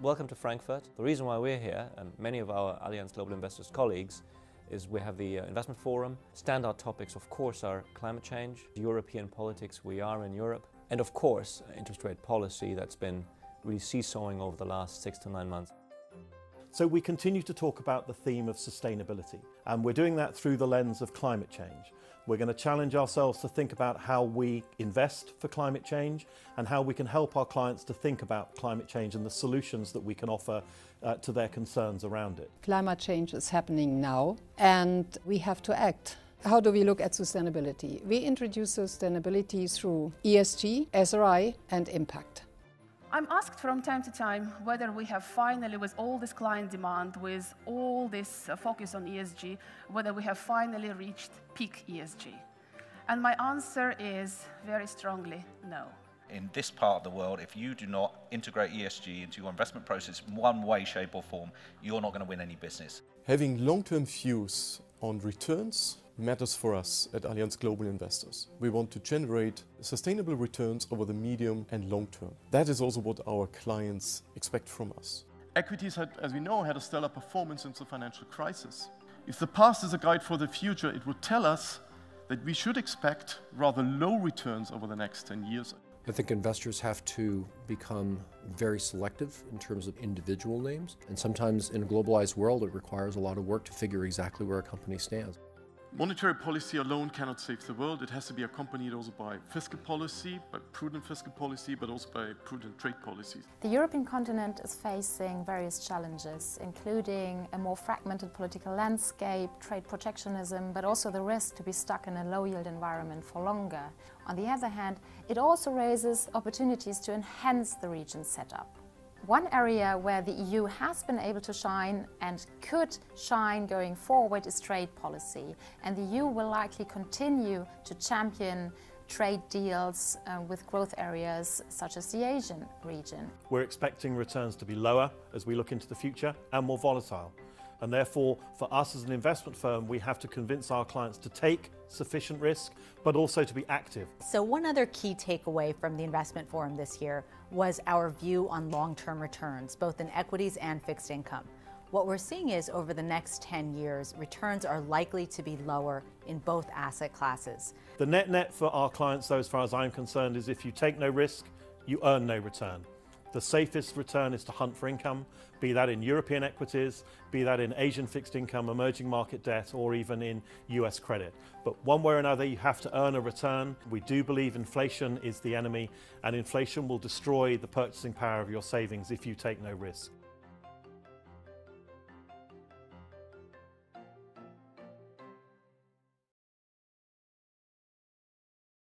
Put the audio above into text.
Welcome to Frankfurt. The reason why we're here, and many of our Allianz Global Investors colleagues, is we have the investment forum. Standout topics, of course, are climate change, European politics, we are in Europe, and of course, interest rate policy that's been really seesawing over the last 6 to 9 months. So we continue to talk about the theme of sustainability, and we're doing that through the lens of climate change. We're going to challenge ourselves to think about how we invest for climate change and how we can help our clients to think about climate change and the solutions that we can offer to their concerns around it. Climate change is happening now and we have to act. How do we look at sustainability? We introduce sustainability through ESG, SRI and impact. I'm asked from time to time whether we have finally, with all this client demand, with all this focus on ESG, whether we have finally reached peak ESG. And my answer is very strongly no. In this part of the world, if you do not integrate ESG into your investment process in one way, shape or form, you're not going to win any business. Having long-term views on returns matters for us at Allianz Global Investors. We want to generate sustainable returns over the medium and long term. That is also what our clients expect from us. Equities, as we know, had a stellar performance since the financial crisis. If the past is a guide for the future, it would tell us that we should expect rather low returns over the next 10 years. I think investors have to become very selective in terms of individual names. And sometimes in a globalized world, it requires a lot of work to figure exactly where a company stands. Monetary policy alone cannot save the world. It has to be accompanied also by fiscal policy, by prudent fiscal policy, but also by prudent trade policies. The European continent is facing various challenges, including a more fragmented political landscape, trade protectionism, but also the risk to be stuck in a low-yield environment for longer. On the other hand, it also raises opportunities to enhance the region's setup. One area where the EU has been able to shine and could shine going forward is trade policy. And the EU will likely continue to champion trade deals with growth areas such as the Asian region. We're expecting returns to be lower as we look into the future and more volatile. And therefore, for us as an investment firm, we have to convince our clients to take sufficient risk, but also to be active. So one other key takeaway from the investment forum this year was our view on long-term returns, both in equities and fixed income. What we're seeing is over the next 10 years, returns are likely to be lower in both asset classes. The net for our clients, though, as far as I'm concerned, is if you take no risk, you earn no return. The safest return is to hunt for income, be that in European equities, be that in Asian fixed income, emerging market debt, or even in US credit. But one way or another, you have to earn a return. We do believe inflation is the enemy, and inflation will destroy the purchasing power of your savings if you take no risk.